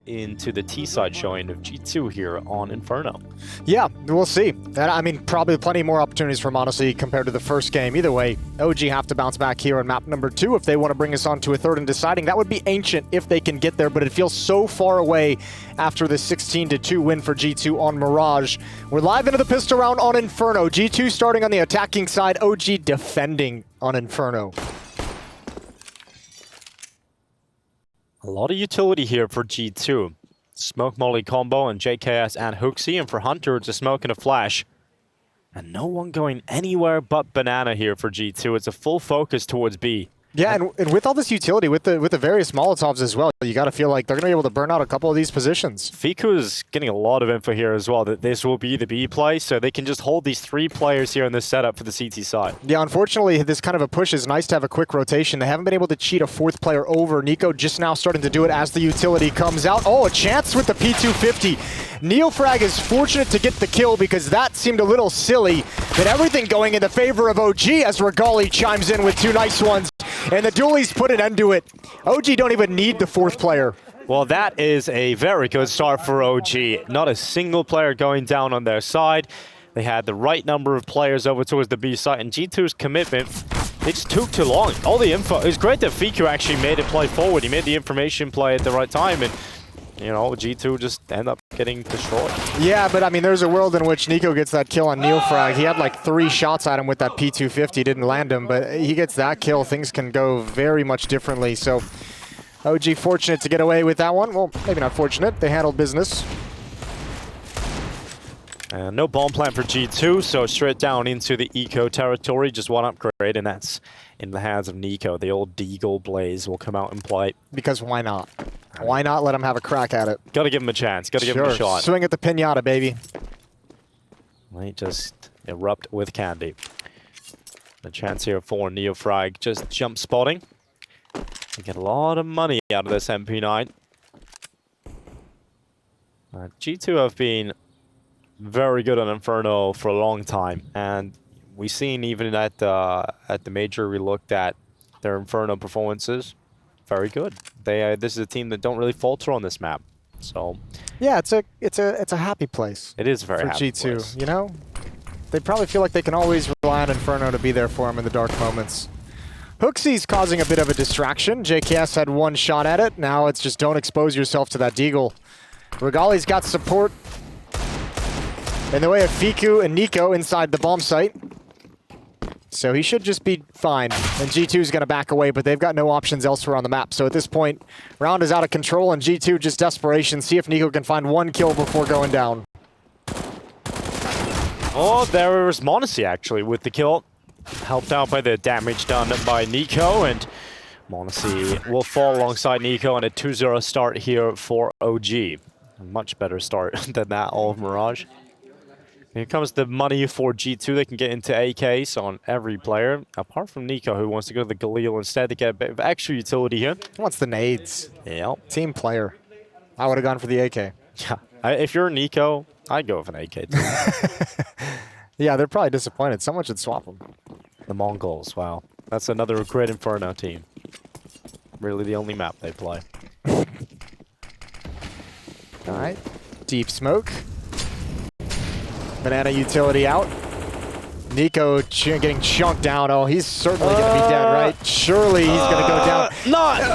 into the T side showing of G2 here on Inferno. Yeah, we'll see. I mean, probably plenty more opportunities for Monacy compared to the first game. Either way, OG have to bounce back here on map number 2 if they want to bring us on to a third and deciding. That would be ancient if they can get there, but it feels so far away after the 16-2 win for G2 on Mirage. We're live into the pistol round on Inferno. G2 starting on the attacking side, OG defending on Inferno. A lot of utility here for G2. Smoke Molly combo and JKS and Hooksy, and for Hunter it's a smoke and a flash. And no one going anywhere but Banana here for G2. It's a full focus towards B. Yeah, and with all this utility, with the various Molotovs as well, you got to feel like they're going to be able to burn out a couple of these positions. Fiku is getting a lot of info here as well, that this will be the B play, so they can just hold these 3 players here in this setup for the CT side. Yeah, unfortunately, this kind of a push is nice to have a quick rotation. They haven't been able to cheat a 4th player over. Nico just now starting to do it as the utility comes out. Oh, a chance with the P250. Neofrag is fortunate to get the kill because that seemed a little silly, but everything going in the favor of OG as Regali chimes in with 2 nice ones. And the dualies put an end to it. OG don't even need the 4th player. Well, that is a very good start for OG. Not a single player going down on their side. They had the right number of players over towards the B side, and G2's commitment, they just took too long. All the info, it was great that Fiku actually made it play forward. He made the information play at the right time, and you know, G2 just end up getting destroyed. Yeah, but I mean, there's a world in which Nico gets that kill on Neofrag. He had like 3 shots at him with that P250, didn't land him, but he gets that kill. Things can go very much differently. So OG fortunate to get away with that one. Well, maybe not fortunate. They handled business. And no bomb plant for G2, so straight down into the eco territory. Just one upgrade, and that's in the hands of Nico. The old Deagle Blaze will come out and play. Because why not? Why not let him have a crack at it? Gotta give him a chance. Gotta give him a shot. Swing at the pinata, baby. Might just erupt with candy. A chance here for Neofrag, just jump spotting. They get a lot of money out of this MP9. G2 have been very good on Inferno for a long time, and we've seen even at the major we looked at their Inferno performances. Very good. This is a team that don't really falter on this map. So yeah, it's a happy place. It is a very happy G2. place. You know, they probably feel like they can always rely on Inferno to be there for them in the dark moments. Hooksy's causing a bit of a distraction. JKS had 1 shot at it. Now it's just don't expose yourself to that Deagle. Regali's got support in the way of Fiku and Nico inside the bomb site. So he should just be fine. And G2 is going to back away, but they've got no options elsewhere on the map. So at this point, round is out of control, and G2 just desperation. See if Nico can find 1 kill before going down. Oh, there was Monacy actually with the kill. Helped out by the damage done by Nico, and Monacy will fall alongside Nico on a 2-0 start here for OG. A much better start than that of Mirage. Here comes the money for G2. They can get into AKs on every player, apart from Nico, who wants to go to the Galil instead to get a bit of extra utility here. He wants the nades. Yep. Team player. I would have gone for the AK. Yeah. If you're Nico, I'd go with an AK too. Yeah, they're probably disappointed. Someone should swap them. The Mongols, wow. That's another great Inferno team. Really the only map they play. All right. Deep smoke. Banana utility out. Nico getting chunked down. Oh, he's certainly going to be dead, right? Surely he's going to go down.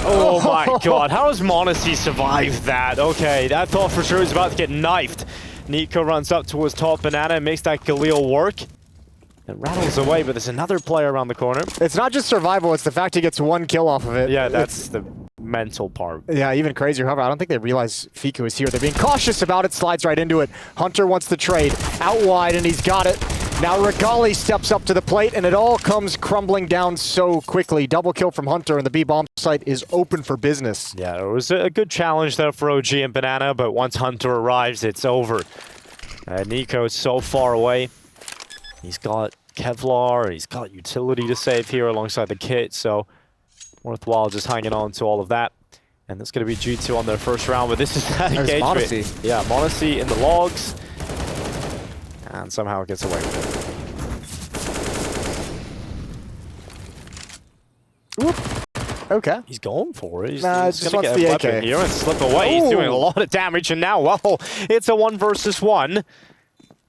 Oh my god, how has Monacy survived that? Okay, I thought for sure he was about to get knifed. Nico runs up towards top Banana and makes that Galil work. It rattles away, but there's another player around the corner. It's not just survival, it's the fact he gets 1 kill off of it. Yeah, that's the mental part. Yeah, even crazier. However, I don't think they realize Fiku is here. They're being cautious about it, slides right into it. Hunter wants the trade. Out wide, and he's got it. Now Regali steps up to the plate, and it all comes crumbling down so quickly. Double kill from Hunter, and the B bomb site is open for business. Yeah, it was a good challenge there for OG and Banana, but once Hunter arrives, it's over. Nico is so far away. He's got Kevlar, he's got utility to save here alongside the kit, so worthwhile just hanging on to all of that. And that's going to be G2 on their first round, but this is that engagement. Monacy. Yeah, Monacy in the logs. And somehow it gets away with it. Whoop. Okay. He's going for it. He's Just going to wants get a the weapon AK. here and slip away. He's doing a lot of damage, and now, well, it's a 1 versus 1.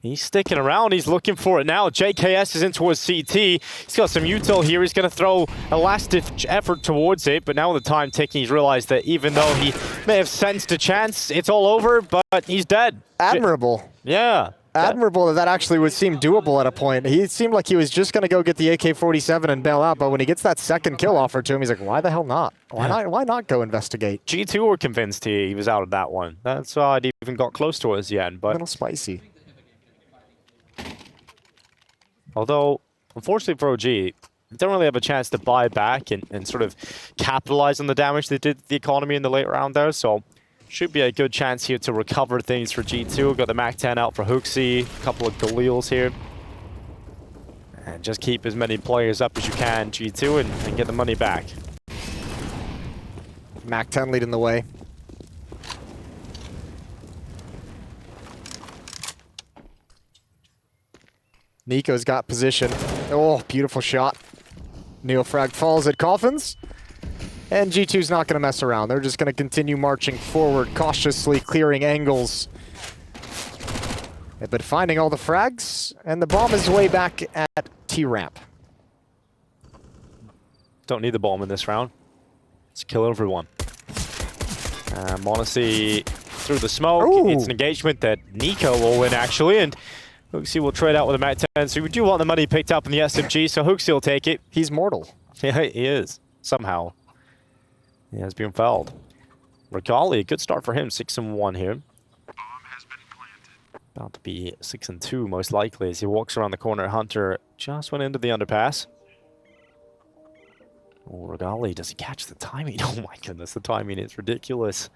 He's sticking around. He's looking for it now. JKS is in towards CT. He's got some util here. He's going to throw a last-ditch effort towards it, but now with the time ticking, he's realized that even though he may have sensed a chance, it's all over, but he's dead. Admirable. Yeah. Admirable that actually would seem doable at a point. He seemed like he was just going to go get the AK-47 and bail out, but when he gets that second kill offered to him, he's like, why the hell not? Why not go investigate? G2 were convinced he was out of that one. That's why I even got close towards the end, A but... little spicy. Although, unfortunately for OG, they don't really have a chance to buy back and sort of capitalize on the damage they did to the economy in the late round there, so should be a good chance here to recover things for G2. Got the MAC-10 out for Hooksy, a couple of Galeals here. And just keep as many players up as you can, G2, and get the money back. MAC-10 leading the way. Nico's got position. Oh, beautiful shot. Neofrag falls at Coffins. And G2's not going to mess around. They're just going to continue marching forward, cautiously clearing angles. But finding all the frags, and the bomb is way back at T-ramp. Don't need the bomb in this round. Let's kill everyone. Monacy through the smoke. Ooh. It's an engagement that Nico will win, actually, and Hooksy will trade out with a MAC-10. So we do want the money picked up in the SMG, so Hooksy will take it. He's mortal. Yeah, he is. Somehow. He has been fouled. Regali, a good start for him. 6-1 here. About to be 6-2 most likely as he walks around the corner. Hunter just went into the underpass. Oh, Regali, does he catch the timing? Oh my goodness, the timing is ridiculous.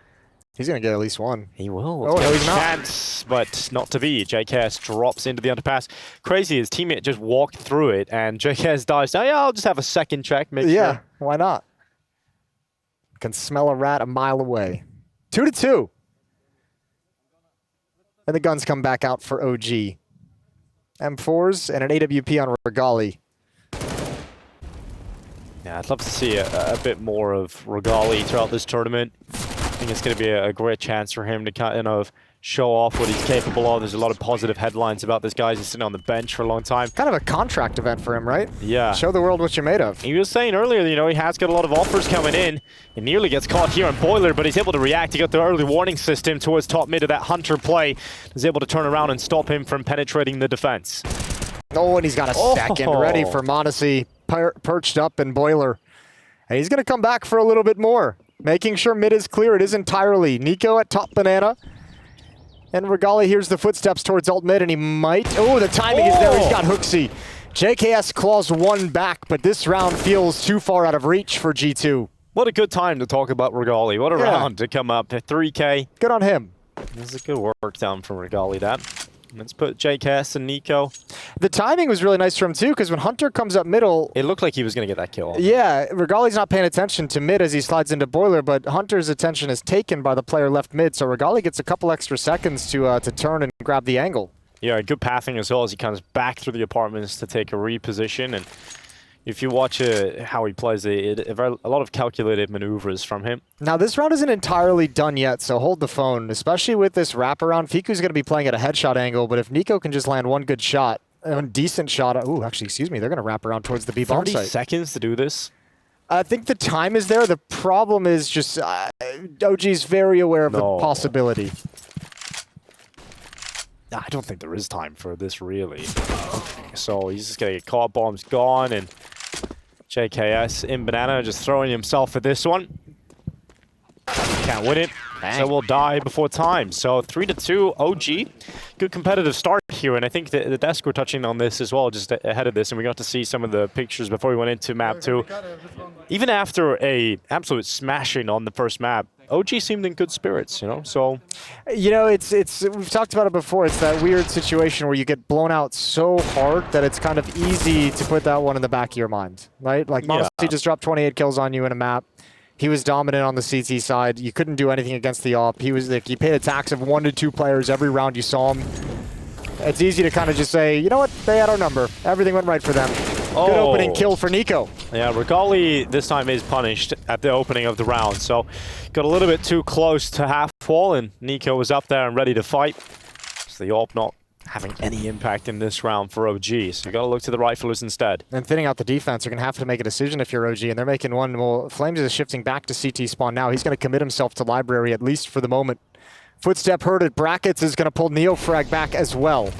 He's going to get at least one. He will. Oh, no, he's not. Chance, but not to be. JKS drops into the underpass. Crazy, his teammate just walked through it, and JKS dives. Oh, yeah, I'll just have a second check. Make Yeah, sure. why not? Can smell a rat a mile away. 2-2. And the guns come back out for OG. M4s and an AWP on Regali. Yeah, I'd love to see a bit more of Regali throughout this tournament. I think it's going to be a great chance for him to kind of show off what he's capable of. There's a lot of positive headlines about this guy. He's sitting on the bench for a long time. Kind of a contract event for him, right? Yeah. Show the world what you're made of. He was saying earlier, you know, he has got a lot of offers coming in. He nearly gets caught here on Boiler, but he's able to react. He got the early warning system towards top mid of that Hunter play. He's able to turn around and stop him from penetrating the defense. Oh, and he's got a second ready for Monacy, perched up in Boiler. And he's going to come back for a little bit more. Making sure mid is clear. It is entirely Nico at top banana. And Regali hears the footsteps towards alt mid, and he might. Oh, the timing is there. He's got Hooksy. JKS claws one back, but this round feels too far out of reach for G2. What a good time to talk about Regali. What a round to come up to 3K. Good on him. This is a good work down from Regali, that. Let's put JKS and Nico. The timing was really nice for him, too, because when Hunter comes up middle... It looked like he was going to get that kill. Yeah, Regali's not paying attention to mid as he slides into Boiler, but Hunter's attention is taken by the player left mid, so Regali gets a couple extra seconds to turn and grab the angle. Yeah, good pathing as well as he comes back through the apartments to take a reposition. And if you watch how he plays a lot of calculated maneuvers from him. Now, this round isn't entirely done yet, so hold the phone, especially with this wraparound. Fiku's going to be playing at a headshot angle, but if Nico can just land one good shot, a decent shot. Oh, actually, excuse me. They're going to wrap around towards the B-bomb 30 site. seconds to do this? I think the time is there. The problem is just OG's very aware of the possibility. I don't think there is time for this, really. So he's just going to get caught. Bomb's gone, and JKS in banana just throwing himself at this one. Can't win it. Bang. So we'll die before time. So 3-2 OG. Good competitive start here, and I think the desk were touching on this as well just ahead of this, and we got to see some of the pictures before we went into map 2. Even after a absolute smashing on the first map, OG seemed in good spirits, you know, so... You know, it's we've talked about it before. It's that weird situation where you get blown out so hard that it's kind of easy to put that one in the back of your mind, right? Like, Monacy just dropped 28 kills on you in a map. He was dominant on the CT side. You couldn't do anything against the op. He was like, he paid attacks of 1 to 2 players every round you saw him. It's easy to kind of just say, you know what, they had our number. Everything went right for them. Oh. Good opening kill for Nico. Yeah, Regali this time is punished at the opening of the round, so got a little bit too close to half wall, and Nico was up there and ready to fight. So the AWP not having any impact in this round for OG, so you got to look to the riflers instead. And thinning out the defense, you're going to have to make a decision if you're OG, and they're making one. Well, Flames is shifting back to CT spawn now. He's going to commit himself to library, at least for the moment. Footstep heard at brackets is going to pull Neofrag back as well.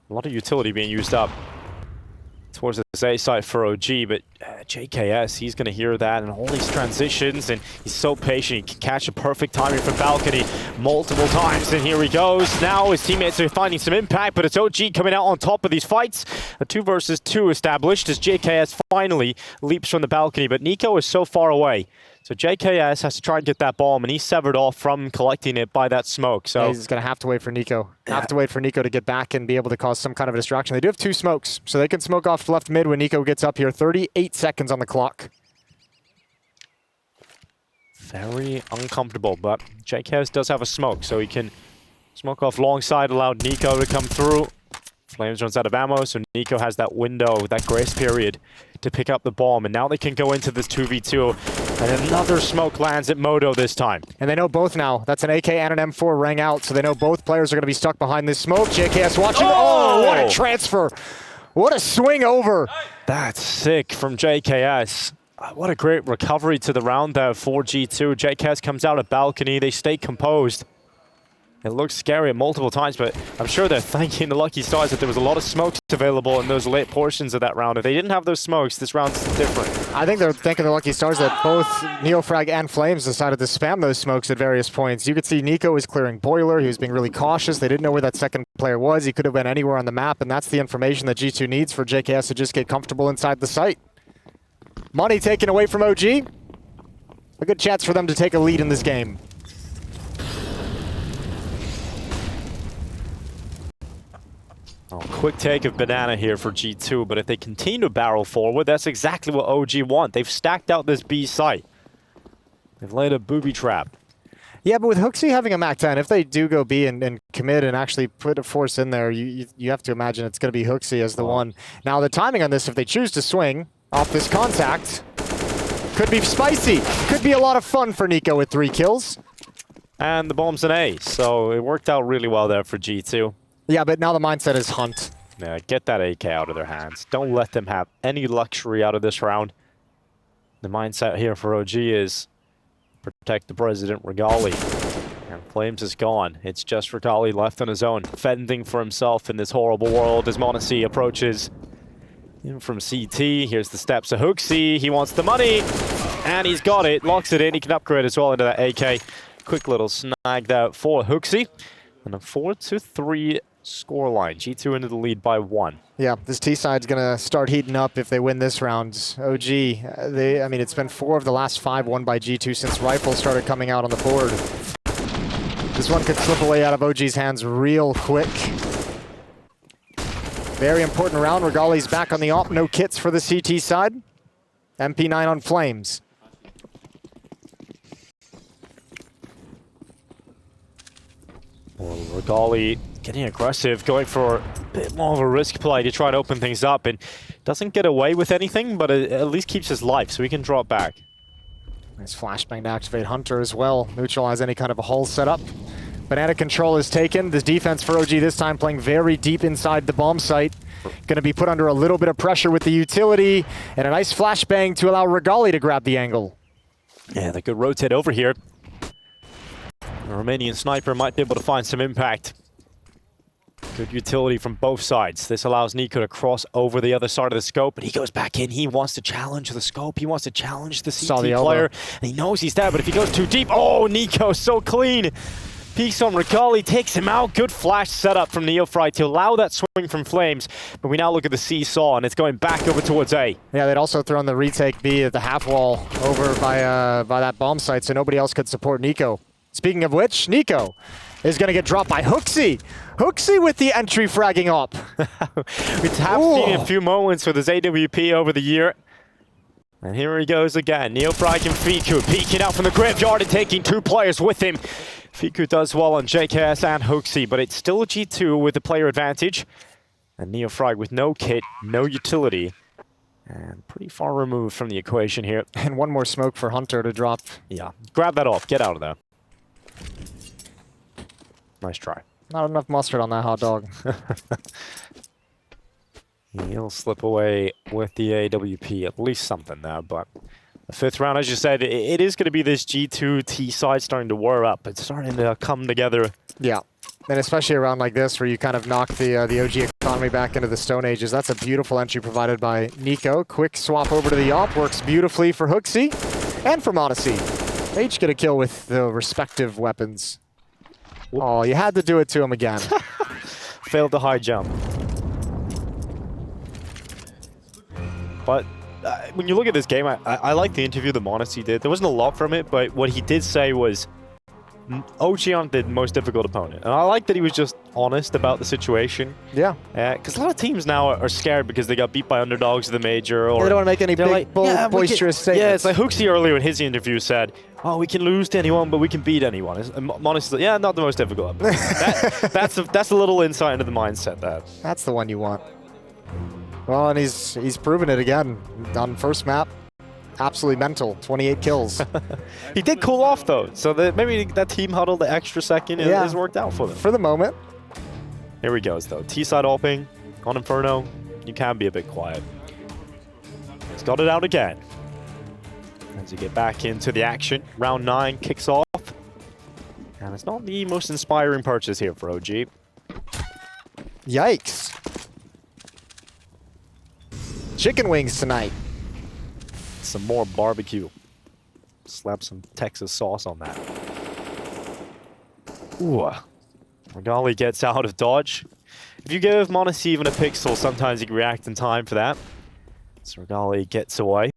A lot of utility being used up towards this A site for OG, but JKS, he's going to hear that and all these transitions, and he's so patient. He can catch a perfect timing from balcony multiple times, and here he goes. Now his teammates are finding some impact, but it's OG coming out on top of these fights. A 2 versus 2 established as JKS finally leaps from the balcony, but Nico is so far away. So JKS has to try and get that bomb, and he's severed off from collecting it by that smoke. So he's going to have to wait for Nico. Have to wait for Nico to get back and be able to cause some kind of a distraction. They do have 2 smokes, so they can smoke off left mid when Nico gets up here. 38 seconds on the clock. Very uncomfortable, but JKS does have a smoke, so he can smoke off long side, allow Nico to come through. Flames runs out of ammo, so Nico has that window, that grace period to pick up the bomb, and now they can go into this 2v2, and another smoke lands at Moto this time. And they know both now. That's an AK and an M4 rang out, so they know both players are going to be stuck behind this smoke. JKS watching. Oh, what a transfer. What a swing over. That's sick from JKS. What a great recovery to the round there for G2. JKS comes out of balcony. They stay composed. It looks scary multiple times, but I'm sure they're thanking the lucky stars that there was a lot of smokes available in those late portions of that round. If they didn't have those smokes, this round's different. I think they're thanking the lucky stars that both Neofrag and Flames decided to spam those smokes at various points. You could see Nico was clearing boiler. He was being really cautious. They didn't know where that second player was. He could have been anywhere on the map, and that's the information that G2 needs for JKS to just get comfortable inside the site. Money taken away from OG. A good chance for them to take a lead in this game. Oh, quick take of banana here for G2, but if they continue to barrel forward, that's exactly what OG want. They've stacked out this B site. They've laid a booby trap. Yeah, but with Hooksy having a MAC-10, if they do go B and commit and actually put a force in there, you have to imagine it's going to be Hooksy as the one. Now, the timing on this, if they choose to swing off this contact, could be spicy. Could be a lot of fun for Nico with 3 kills. And the bomb's an A, so it worked out really well there for G2. Yeah, but now the mindset is hunt. Yeah, get that AK out of their hands. Don't let them have any luxury out of this round. The mindset here for OG is protect the President Regali. And Flames is gone. It's just Regali left on his own, fending for himself in this horrible world as Monacy approaches in from CT. Here's the steps of Hooksy. He wants the money, and he's got it. Locks it in. He can upgrade as well into that AK. Quick little snag there for Hooksy. And a 4-3 scoreline. G2 into the lead by 1. Yeah, this T side's gonna start heating up if they win this round. OG, I mean, it's been 4 of the last 5 won by G2 since Rifle started coming out on the board. This one could slip away out of OG's hands real quick. Very important round. Regali's back on the AWP. No kits for the CT side. MP9 on Flames. Well, Regali getting aggressive, going for a bit more of a risk play to try and open things up, and doesn't get away with anything, but it at least keeps his life, so he can drop back. Nice flashbang to activate Hunter as well. Neutralize any kind of a hull setup. Banana control is taken. This defense for OG this time playing very deep inside the bomb site. Going to be put under a little bit of pressure with the utility, and a nice flashbang to allow Regali to grab the angle. Yeah, they could rotate over here. The Romanian sniper might be able to find some impact. Good utility from both sides. This allows Nico to cross over the other side of the scope, but he goes back in. He wants to challenge the scope. He wants to challenge the CT player. And he knows he's there, but if he goes too deep, oh, Nico, so clean. Peeks on Regali, takes him out. Good flash setup from Neofrag to allow that swing from Flames. But we now look at the seesaw, and it's going back over towards A. Yeah, they'd also thrown the retake B at the half wall over by that bomb site, so nobody else could support Nico. Speaking of which, Nico is going to get dropped by Hooksy. Hooksy with the entry fragging up. We have seen a few moments with his AWP over the year. And here he goes again. Neofrag and Fiku peeking out from the graveyard and taking 2 players with him. Fiku does well on JKS and Hooksy, but it's still G2 with the player advantage. And Neofrag with no kit, no utility, and pretty far removed from the equation here. And one more smoke for Hunter to drop. Yeah, grab that off. Get out of there. Nice try. Not enough mustard on that hot dog. He'll slip away with the AWP, at least something there, but the 5th round, as you said, it is going to be this G2 T side starting to wear up. It's starting to come together. Yeah, and especially around like this where you kind of knock the OG economy back into the Stone Ages. That's a beautiful entry provided by Nico. Quick swap over to the AWP, works beautifully for Hooksy and for Monacy. They each get a kill with the respective weapons. Whoop. Oh, you had to do it to him again. Failed the high jump. But when you look at this game, I like the interview that Monacy did. There wasn't a lot from it, but what he did say was OG aren't the most difficult opponent. And I like that he was just honest about the situation. Yeah. Because a lot of teams now are scared because they got beat by underdogs in the major. Or they don't want to make any big, like, bold, boisterous statements. Yeah, it's like Hooksy earlier in his interview said, oh, we can lose to anyone, but we can beat anyone. And Monacy's like, yeah, not the most difficult. that's a little insight into the mindset there. That's the one you want. Well, and he's proven it again on first map. Absolutely mental. 28 kills. He did cool off though, so that maybe that team huddle, the extra second, has worked out for them. For the moment. Here he goes though. T-side AWPing on Inferno. You can be a bit quiet. He's got it out again. As you get back into the action, round 9 kicks off. And it's not the most inspiring purchase here for OG. Yikes. Chicken wings tonight. Some more barbecue. Slap some Texas sauce on that. Ooh. Regali gets out of dodge. If you give Monacy even a pixel, sometimes he can react in time for that. So Regali gets away.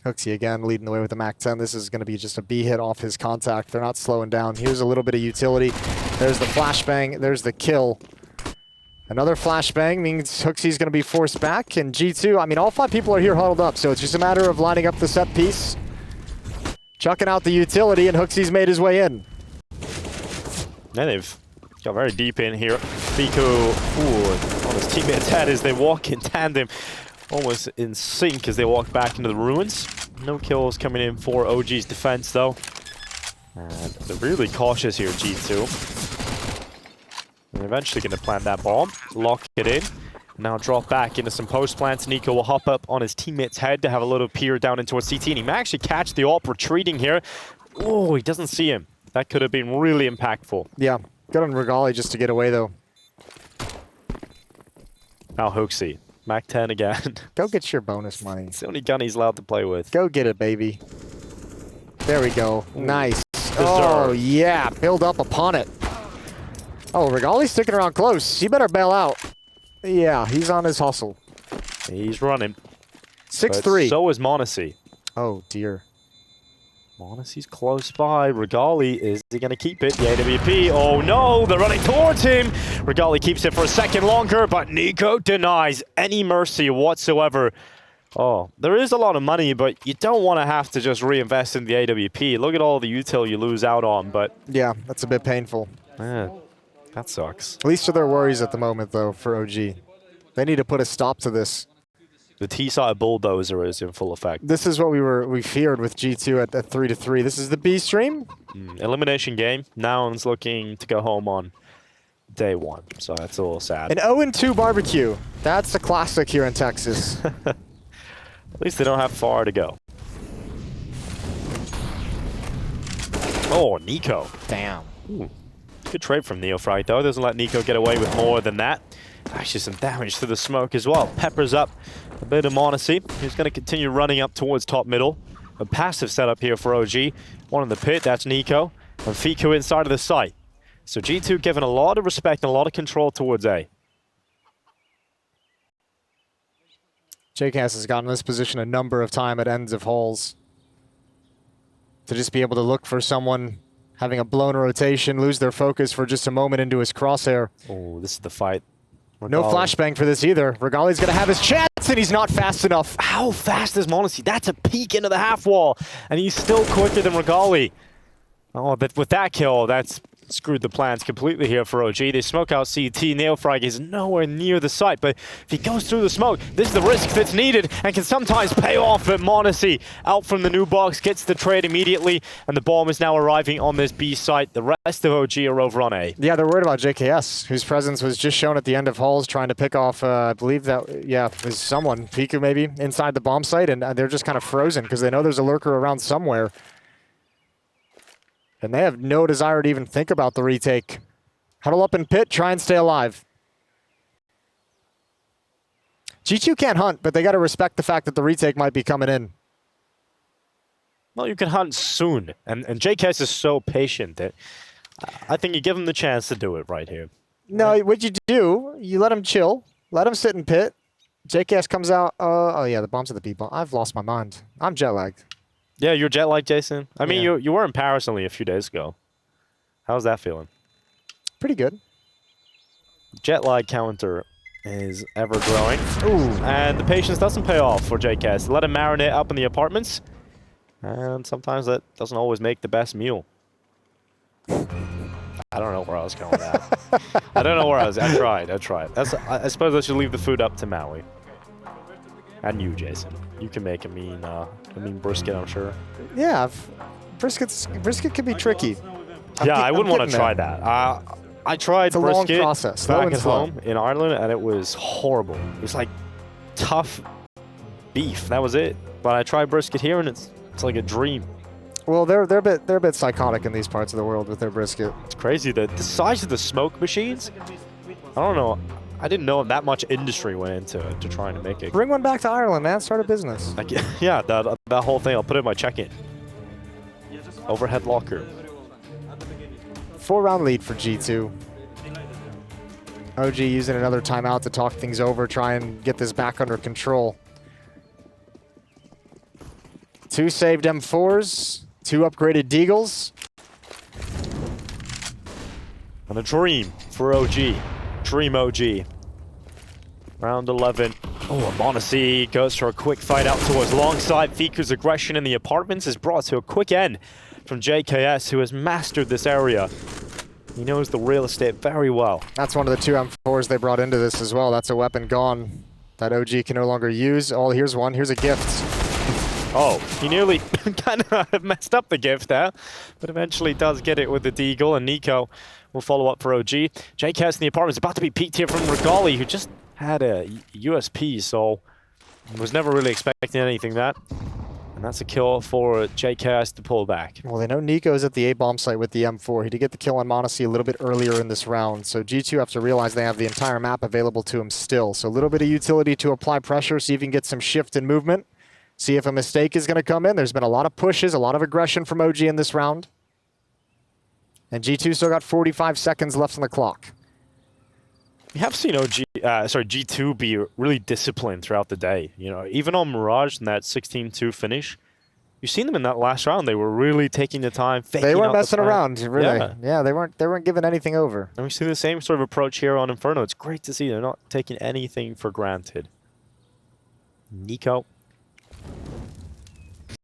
Hooksy again leading the way with the MAC-10. This is going to be just a B hit off his contact. They're not slowing down. Here's a little bit of utility. There's the flashbang. There's the kill. Another flashbang means Hooksy's going to be forced back, and G2, I mean, all 5 people are here huddled up, so it's just a matter of lining up the set piece, chucking out the utility, and Hooksy's made his way in. And they've got very deep in here. Fiku on his teammate's head as they walk in tandem, almost in sync as they walk back into the ruins. No kills coming in for OG's defense, though. And they're really cautious here, G2. They're eventually going to plant that bomb, lock it in, now drop back into some post plants. Nico will hop up on his teammate's head to have a little peer down into a CT, and he may actually catch the AWP retreating here. Oh, he doesn't see him. That could have been really impactful. Yeah, good on Regali just to get away, though. Now Hooksy, MAC-10 again. Go get your bonus money. It's the only gun he's allowed to play with. Go get it, baby. There we go. Ooh. Nice. Deserved. Oh, yeah, build up upon it. Oh, Regali's sticking around close. He better bail out. Yeah, he's on his hustle. He's running. 6-3. So is Monacy. Oh, dear. Monacy's close by. Regali, is he going to keep it? The AWP. Oh, no. They're running towards him. Regali keeps it for a second longer, but Nico denies any mercy whatsoever. Oh, there is a lot of money, but you don't want to have to just reinvest in the AWP. Look at all the util you lose out on, but... Yeah, that's a bit painful. That sucks. Least of their worries at the moment, though, for OG. They need to put a stop to this. The T-side bulldozer is in full effect. This is what we feared with G2 at 3-3. This is the B stream. Elimination game. Now one's looking to go home on day 1, so that's a little sad. An 0-2 barbecue. That's a classic here in Texas. At least they don't have far to go. Oh, Nico. Damn. Ooh. Good trade from Neofrag, though. Doesn't let Nico get away with more than that. Actually, some damage to the smoke as well. Peppers up a bit of Monacy. He's going to continue running up towards top middle. A passive setup here for OG. One in the pit, that's Nico. And Fiku inside of the site. So G2 given a lot of respect and a lot of control towards A. JKS has gotten this position a number of times at ends of halls. To just be able to look for someone having a blown rotation, lose their focus for just a moment into his crosshair. Oh, this is the fight. No flashbang for this either. Regali's going to have his chance. And he's not fast enough. How fast is Monacy? That's a peek into the half wall, and he's still quicker than Regali. Oh, but with that kill, that's screwed the plans completely here for OG. They smoke out CT. Neofrag is nowhere near the site, but if he goes through the smoke, this is the risk that's needed and can sometimes pay off. But Monacy out from the new box, gets the trade immediately, and the bomb is now arriving on this B site. The rest of OG are over on A. Yeah, they're worried about JKS, whose presence was just shown at the end of halls, trying to pick off, I believe that, yeah, is someone, Piku maybe, inside the bomb site, and they're just kind of frozen because they know there's a lurker around somewhere. And they have no desire to even think about the retake. Huddle up in pit, try and stay alive. G2 can't hunt, but they got to respect the fact that the retake might be coming in. Well, you can hunt soon, and JKS is so patient that I think you give him the chance to do it right here. No, what you do, you let him chill, let him sit in pit. JKS comes out, oh yeah, the bomb's at the B bomb. I've lost my mind. I'm jet lagged. Yeah, you're jet lagged, Jason. I mean, Yeah. you were in Paris only a few days ago. How's that feeling? Pretty good. Jet lag counter is ever growing. Ooh. And the patience doesn't pay off for JKS. Let him marinate up in the apartments. And sometimes that doesn't always make the best meal. I don't know where I was going with that. I don't know where I was. I tried. I suppose I should leave the food up to Maui. And you, Jason. You can make a mean brisket, I'm sure. Yeah, brisket can be tricky. Yeah, I wouldn't want to try that. I tried It's a long brisket process. back at home in Ireland, and it was horrible. It was like tough beef. That was it. But I tried brisket here, and it's like a dream. Well, they're a bit psychotic in these parts of the world with their brisket. It's crazy. The size of the smoke machines. I don't know. I didn't know that much industry went into trying to make it. Bring one back to Ireland, man. Start a business. Like, yeah, that whole thing. I'll put it in my check-in. Overhead locker. 4-round lead for G2. OG using another timeout to talk things over, try and get this back under control. 2 saved M4s, 2 upgraded Deagles. And a dream for OG. Dream OG. Round 11. Oh, Monacy goes for a quick fight out towards long side. Fiku's aggression in the apartments is brought to a quick end from JKS, who has mastered this area. He knows the real estate very well. That's one of the 2 M4s they brought into this as well. That's a weapon gone that OG can no longer use. Oh, here's one. Here's a gift. Oh, he nearly kind of messed up the gift there, but eventually does get it with the Deagle, and Nico will follow up for OG. JKS in the apartment is about to be peeked here from Regali, who just had a USP, so was never really expecting anything that. And that's a kill for JKS to pull back. Well, they know Nico's at the A-bomb site with the M4. He did get the kill on Monacy a little bit earlier in this round, so G2 have to realize they have the entire map available to him still. So a little bit of utility to apply pressure, see if he can get some shift in movement. See if a mistake is going to come in. There's been a lot of pushes, a lot of aggression from OG in this round. And G2 still got 45 seconds left on the clock. We have seen G2 be really disciplined throughout the day. You know, even on Mirage in that 16-2 finish, you've seen them in that last round. They were really taking the time, faking They weren't out the messing plan. around, really. Yeah. They weren't giving anything over. And we see the same sort of approach here on Inferno. It's great to see they're not taking anything for granted. Nico.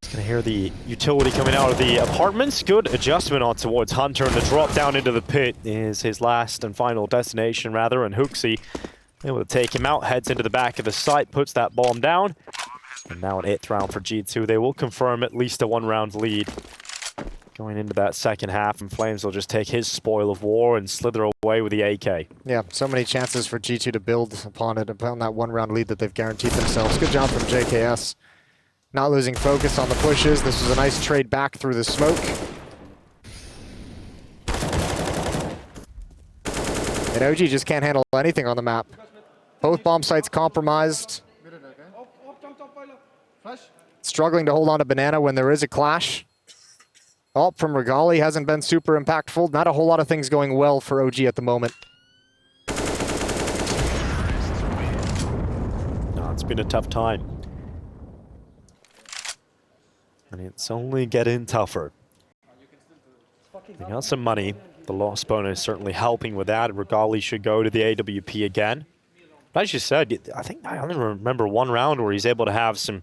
Just gonna hear the utility coming out of the apartments. Good adjustment on towards Hunter, and the drop down into the pit is his last and final destination, rather. And Hooksy able to take him out, heads into the back of the site, puts that bomb down. And now an 8th round for G2. They will confirm at least a 1-round lead going into that second half, and Flames will just take his spoil of war and slither away with the AK. Yeah, so many chances for G2 to build upon that 1-round lead that they've guaranteed themselves. Good job from JKS. Not losing focus on the pushes. This was a nice trade back through the smoke. And OG just can't handle anything on the map. Both bomb sites compromised. Struggling to hold on to Banana when there is a clash. Ult from Regali hasn't been super impactful. Not a whole lot of things going well for OG at the moment. No, it's been a tough time. And it's only getting tougher. They got some money. The loss bonus certainly helping with that. Regali should go to the AWP again. As you said, I think I only remember one round where he's able to have some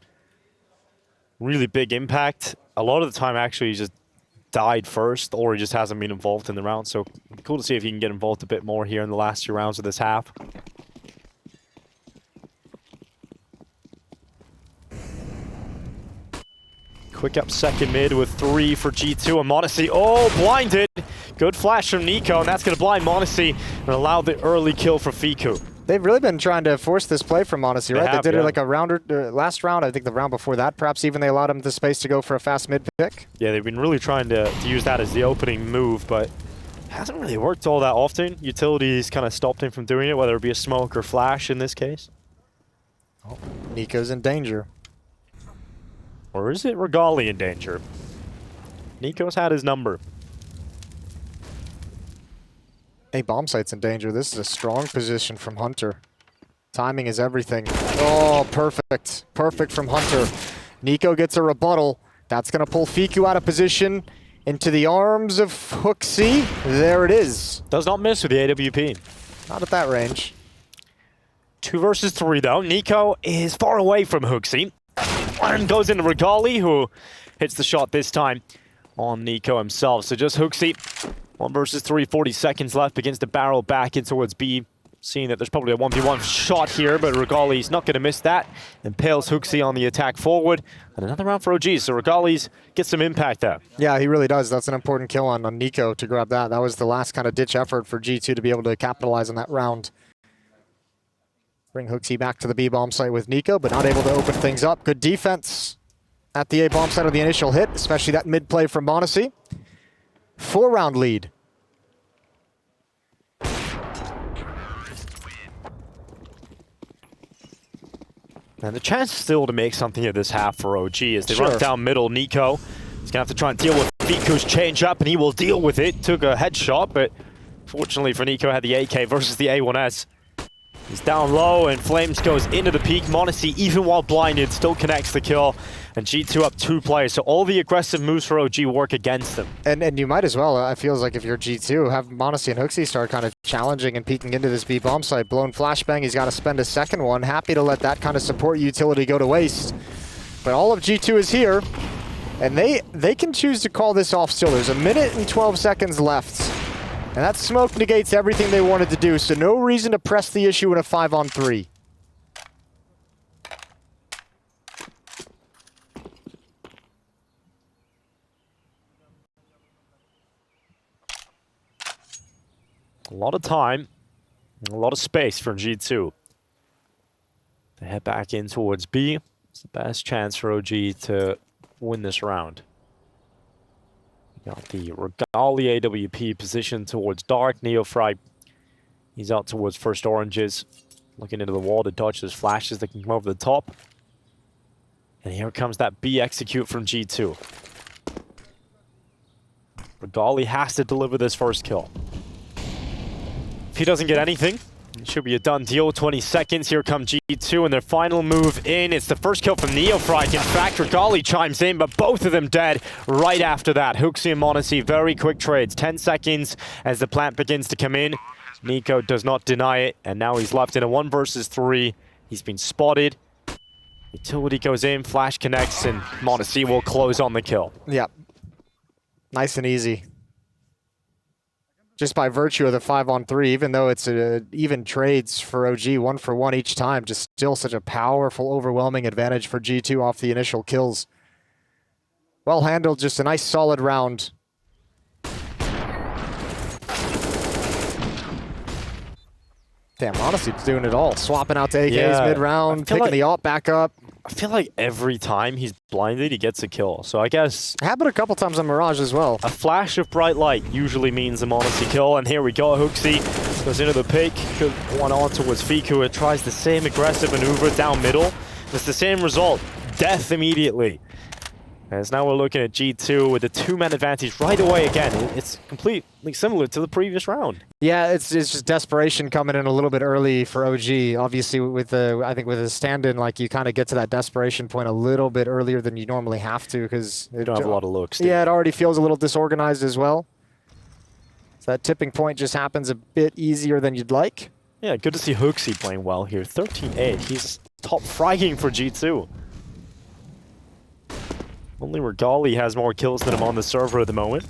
really big impact. A lot of the time, actually, he just died first, or he just hasn't been involved in the round. So cool to see if he can get involved a bit more here in the last 2 rounds of this half. Quick up second mid with 3 for G2 and m0NESY. Oh, blinded. Good flash from Nico, and that's going to blind m0NESY and allow the early kill for Fiku. They've really been trying to force this play from m0NESY, right? They did yeah. it like a round, last round, I think the round before that, perhaps even they allowed him the space to go for a fast mid pick. Yeah, they've been really trying to use that as the opening move, but it hasn't really worked all that often. Utilities kind of stopped him from doing it, whether it be a smoke or flash in this case. Oh, Nico's in danger. Or is it Regali in danger? Nico's had his number. A bomb site's in danger. This is a strong position from Hunter. Timing is everything. Oh, perfect. Perfect from Hunter. Nico gets a rebuttal. That's going to pull Fiku out of position into the arms of HooXi. There it is. Does not miss with the AWP. Not at that range. 2 versus 3 though. Nico is far away from HooXi. And goes into Regali, who hits the shot this time on Nico himself. So just HooXi. 1 versus 3, 40 seconds left, begins to barrel back in towards B. Seeing that there's probably a 1v1 shot here, but Regali's not going to miss that. Impales HooXi on the attack forward. And another round for OG, so Regali's gets some impact there. Yeah, he really does. That's an important kill on Nico to grab that. That was the last kind of ditch effort for G2 to be able to capitalize on that round. Bring HooXi back to the B bomb site with Nico, but not able to open things up. Good defense at the A bomb site on the initial hit, especially that mid play from m0NESY. 4-round lead. And the chance still to make something of this half for OG as they Sure. run down middle. Nico is going to have to try and deal with Fiku's change up, and he will deal with it. Took a headshot, but fortunately for Nico, had the AK versus the A1S. He's down low, and Flames goes into the peak. m0NESY, even while blinded, still connects the kill. And G2 up 2 players, so all the aggressive moves for OG work against them. And you might as well, I feels like if you're G2, have m0NESY and HooXi start kind of challenging and peeking into this B bomb site. Blown flashbang, he's got to spend a second one. Happy to let that kind of support utility go to waste. But all of G2 is here, and they can choose to call this off still. There's 1 minute and 12 seconds left. And that smoke negates everything they wanted to do, so no reason to press the issue in a 5-on-3. A lot of time, a lot of space for G2. They head back in towards B. It's the best chance for OG to win this round. Got the Regali AWP position towards Dark. Neofry, he's out towards first oranges. Looking into the wall to dodge those flashes that can come over the top. And here comes that B execute from G2. Regali has to deliver this first kill. If he doesn't get anything, it should be a done deal. 20 seconds. Here come G2 and their final move in. It's the first kill from Neofry. In fact, Regali chimes in, but both of them dead right after that. HooXi and m0NESY, very quick trades. 10 seconds as the plant begins to come in. Nico does not deny it, and now he's left in a 1 versus 3. He's been spotted. Utility goes in, flash connects, and m0NESY will close on the kill. Yep. Nice and easy. Just by virtue of the 5-on-3, even though it's even trades for OG, 1 for 1 each time, just still such a powerful, overwhelming advantage for G2 off the initial kills. Well handled, just a nice solid round. Damn, honestly, it's doing it all. Swapping out to AKs mid-round, picking the AWP back up. I feel like every time he's blinded, he gets a kill. So I guess... Happened a couple times on Mirage as well. A flash of bright light usually means a m0NESY kill. And here we go. HooXi goes into the pick. Good one on towards Fiku. It tries the same aggressive maneuver down middle. It's the same result. Death immediately. As now we're looking at G2 with a 2-man advantage right away again. It's completely similar to the previous round. Yeah, it's just desperation coming in a little bit early for OG. Obviously, with the I think with a stand-in, like you kind of get to that desperation point a little bit earlier than you normally have to because You don't have a lot of looks. Yeah, it already feels a little disorganized as well. So that tipping point just happens a bit easier than you'd like. Yeah, good to see Hooksy playing well here. 13-8. He's top fragging for G2. Only Regali has more kills than him on the server at the moment.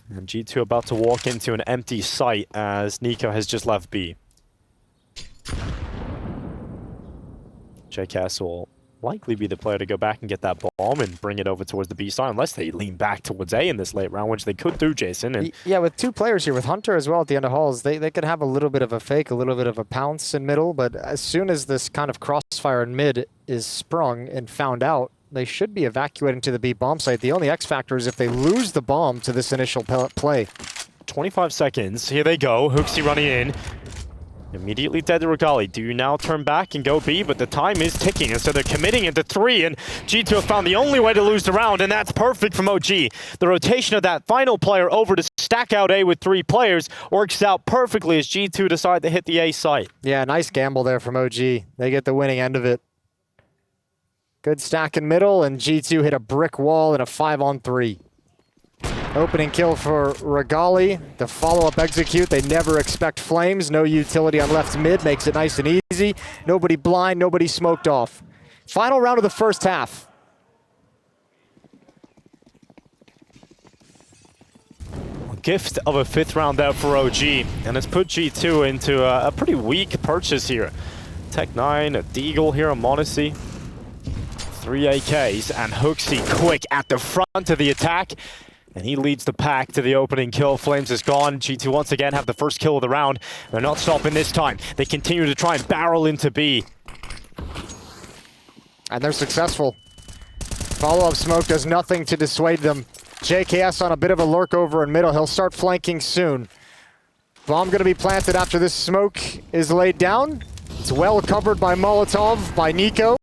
And G2 about to walk into an empty site as Nico has just left B. JKS will likely be the player to go back and get that bomb and bring it over towards the B side, unless they lean back towards A in this late round, which they could do, Jason. And yeah, with two players here, with Hunter as well at the end of halls, they could have a little bit of a fake, a little bit of a pounce in middle, but as soon as this kind of crossfire in mid is sprung and found out, they should be evacuating to the B bomb site. The only X factor is if they lose the bomb to this initial play. 25 seconds. Here they go. Hooksy running in. Immediately dead to Regali. Do you now turn back and go B? But the time is ticking, and so they're committing into 3, and G2 have found the only way to lose the round, and that's perfect from OG. The rotation of that final player over to stack out A with 3 players works out perfectly as G2 decide to hit the A site. Yeah, nice gamble there from OG. They get the winning end of it. Good stack in middle, and G2 hit a brick wall in a 5-on-3. Opening kill for Regali. The follow-up execute, they never expect flames. No utility on left mid, makes it nice and easy. Nobody blind, nobody smoked off. Final round of the first half. Gift of a 5th round there for OG, and it's put G2 into a pretty weak purchase here. Tech9, a Deagle here, a Monacy. 3 AKs, and Hooksy quick at the front of the attack. And he leads the pack to the opening kill. Flames is gone. G2 once again have the first kill of the round. They're not stopping this time. They continue to try and barrel into B. And they're successful. Follow-up smoke does nothing to dissuade them. JKS on a bit of a lurk over in middle. He'll start flanking soon. Bomb gonna be planted after this smoke is laid down. It's well covered by Molotov, by Nico.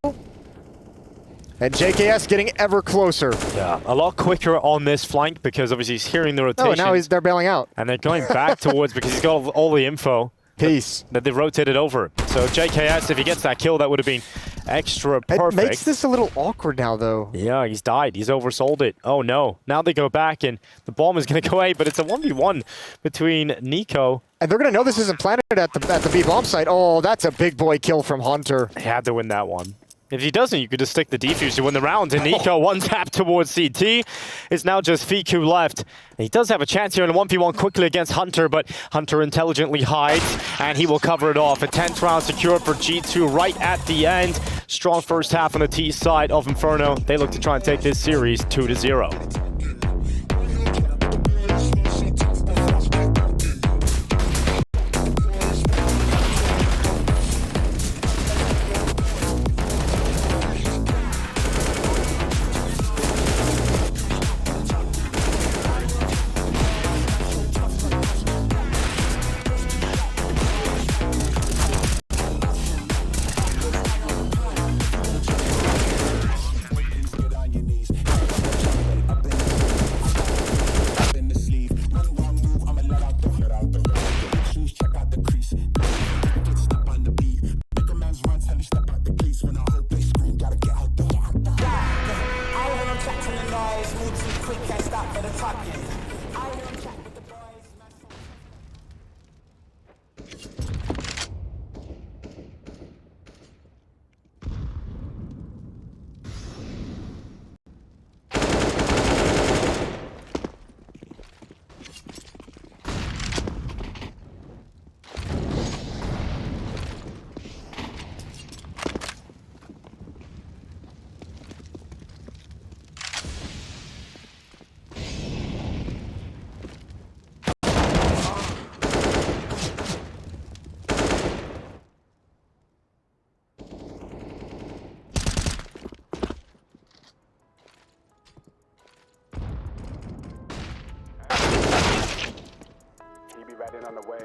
And JKS getting ever closer. Yeah, a lot quicker on this flank because obviously he's hearing the rotation. Oh, now they're bailing out. And they're going back towards because he's got all the info. Peace. That they've rotated over. So JKS, if he gets that kill, that would have been extra perfect. It makes this a little awkward now, though. Yeah, he's died. He's oversold it. Oh, no. Now they go back, and the bomb is going to go A, but it's a 1v1 between Nico. And they're going to know this isn't planted at the B bomb site. Oh, that's a big boy kill from Hunter. He had to win that one. If he doesn't, you could just stick the defuse to win the round. And Nico, one tap towards CT. It's now just Fiku left. And he does have a chance here in a 1v1 quickly against Hunter, but Hunter intelligently hides, and he will cover it off. A 10th round secured for G2 right at the end. Strong first half on the T side of Inferno. They look to try and take this series 2-0. Riding on the wave,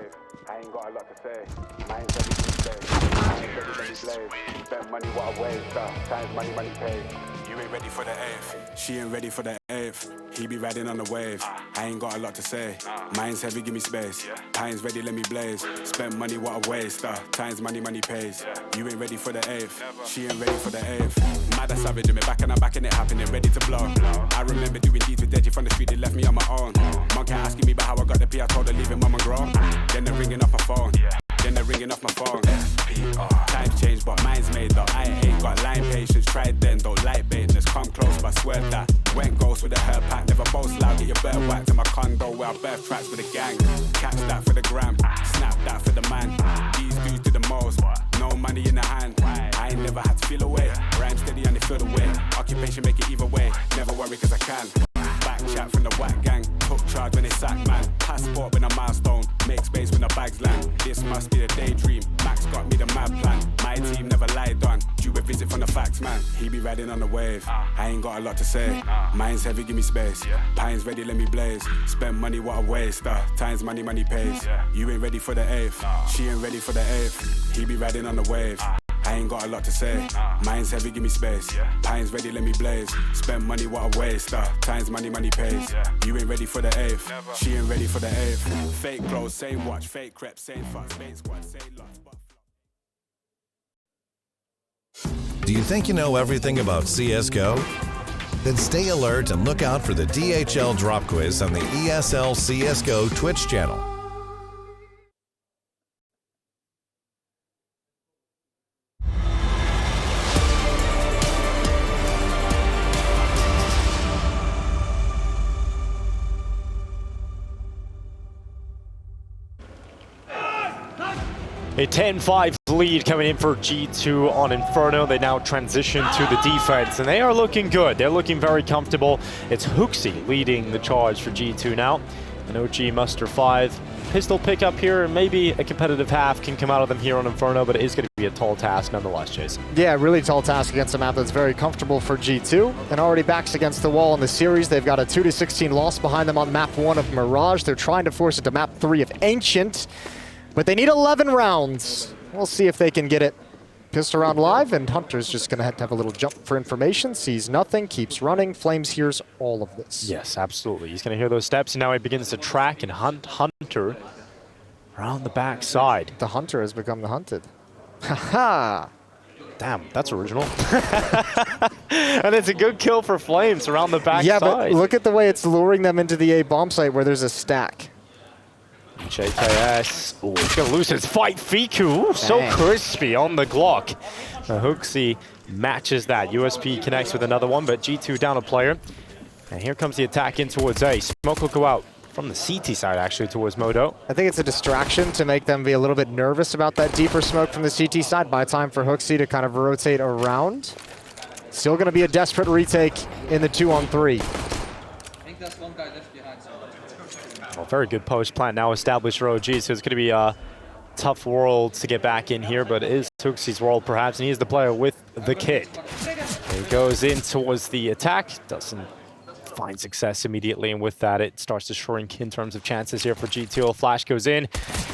I ain't got a lot to say. Mine's ready to stay. I ain't ready to be blaze. Spend money what I waste. Times money, money paid. You ain't ready for the eighth. She ain't ready for the eighth. he be riding on the wave. I ain't got a lot to say. Mine's heavy, give me space. Pine's ready, let me blaze. Spend money, what a waste. Time's money, money pays. You ain't ready for the eighth. She ain't ready for the eighth. Mad as savage, in me back and I'm back and it happening, ready to blow. I remember doing deeds with Deji from the street, they left me on my own. Mom kept asking me about how I got the P, I told her leave him mum and grow. Then they're ringing off my phone. Then they're ringing off my phone. Times change, but mine's made though. I ain't got line patience, tried then, don't like bait. Let's come close, but I swear that went ghost with a hair pack. Never boast loud, get your bird whacked in my condo where I birth tracks with a gang. Catch that for the gram, snap that for the man. These dudes do the most, no money in the hand. I ain't never had to feel away. Rhyme steady and they feel the way. Occupation make it either way. Never worry cause I can. Back chat from the whack gang. Took charge when they sack man. Passport when a milestone. Make space when the bags land. This must be a daydream. Max got me the mad plan. My team never lied on. Due a visit from the facts man. He be riding on the wave. I ain't got a lot to say. Mine's heavy, give me space. Pine's ready, let me blaze. Spend money, what a waste. Time's money, money pays. You ain't ready for the eighth. She ain't ready for the eighth. He be riding on the wave. I ain't got a lot to say. Mine's heavy, give me space. Pine's ready, let me blaze. Spend money, what a waste. Time's money, money pays. You ain't ready for the eighth. She ain't ready for the eighth. Fake clothes, same watch, fake crepe, same fuck, fake squad, same lots. Do you think you know everything about CSGO? Then stay alert and look out for the DHL drop quiz on the ESL CSGO Twitch channel. A 10-5 lead coming in for G2 on Inferno. They now transition to the defense, and they are looking good. They're looking very comfortable. It's Hooksy leading the charge for G2 now. An OG muster 5. Pistol pickup here, and maybe a competitive half can come out of them here on Inferno, but it is going to be a tall task nonetheless, Jason. Yeah, really tall task against a map that's very comfortable for G2. And already backs against the wall in the series. They've got a 2-16 loss behind them on map 1 of Mirage. They're trying to force it to map 3 of Ancient. But they need 11 rounds. We'll see if they can get it. Pistol round live, and Hunter's just going to have a little jump for information. Sees nothing, keeps running. Flames hears all of this. Yes, absolutely. He's going to hear those steps, and now he begins to track and hunt Hunter around the back side. The Hunter has become the hunted. Haha! Damn, that's original. And it's a good kill for Flames around the back yeah, side. but look at the way it's luring them into the A bomb site where there's a stack. JKS, oh, he's gonna lose his fight. Fiku, ooh, so crispy on the Glock. Hooksy matches that. USP connects with another one, but G2 down a player. And here comes the attack in towards A. Smoke will go out from the CT side, actually, towards Modo. I think it's a distraction to make them be a little bit nervous about that deeper smoke from the CT side. Buy time for Hooksy to kind of rotate around. Still gonna be a desperate retake in the 2-on-3. I think that's one guy left behind. Well, very good post plant now established for OG, so it's going to be a tough world to get back in here, but it is Hooksy's world perhaps, and he is the player with the kit. He goes in towards the attack, doesn't find success immediately, and with that it starts to shrink in terms of chances here for G2. A flash goes in,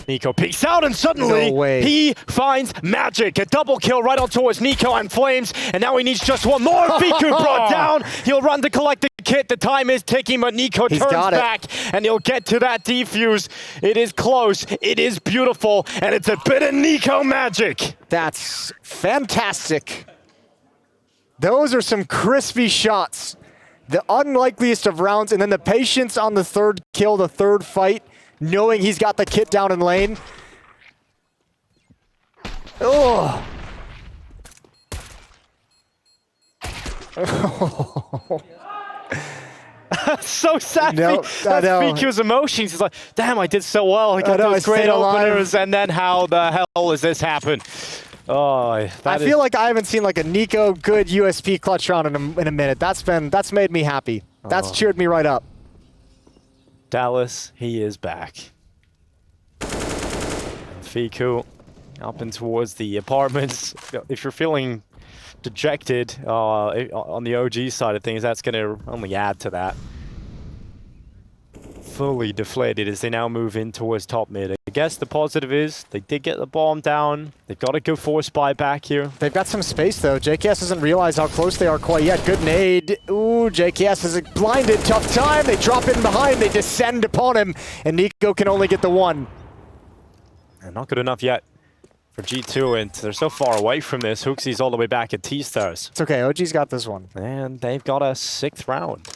Nico peeks out, and suddenly he finds magic. A double kill right on towards Nico and Flames, and now he needs just one more. Fiku brought down, he'll run to collect the kit. The time is ticking, but Nico turns back, and he'll get to that defuse. It is close, it is beautiful, and it's a bit of Nico magic. That's fantastic. Those are some crispy shots. The unlikeliest of rounds, and then the patience on the third kill, the third fight, knowing he's got the kit down in lane. Oh. So sad. No, That's Fiku's emotions. He's like, damn, I did so well. I got those great openers, and then how the hell does this happen? Oh, I feel like I haven't seen like a Nico good USP clutch round in a minute. That's made me happy. That's cheered me right up. Dallas, he is back. And Fiku up and towards the apartments. If you're feeling dejected on the OG side of things, that's going to only add to that. fully deflated as they now move in towards top mid. I guess the positive is they did get the bomb down. They've got a good force buyback here. They've got some space, though. JKS doesn't realize how close they are quite yet. Good nade. Ooh, JKS is blinded. Tough time. They drop in behind. They descend upon him, and Nico can only get the one. And not good enough yet for G2, and they're so far away from this. Hooksy's all the way back at T-Stars. It's okay. OG's got this one. And they've got a 6th round.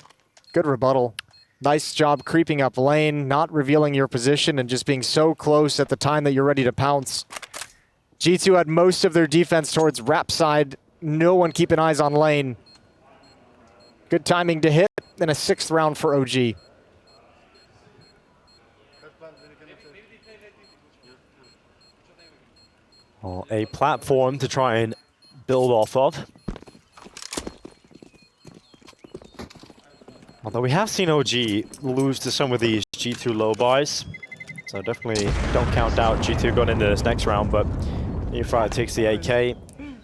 Good rebuttal. Nice job creeping up lane, not revealing your position, and just being so close at the time that you're ready to pounce. G2 had most of their defense towards wrap side. No one keeping eyes on lane. Good timing to hit, and a 6th round for OG. Well, a platform to try and build off of. Although we have seen OG lose to some of these G2 low buys. So definitely don't count out G2 going into this next round, but Efra takes the AK,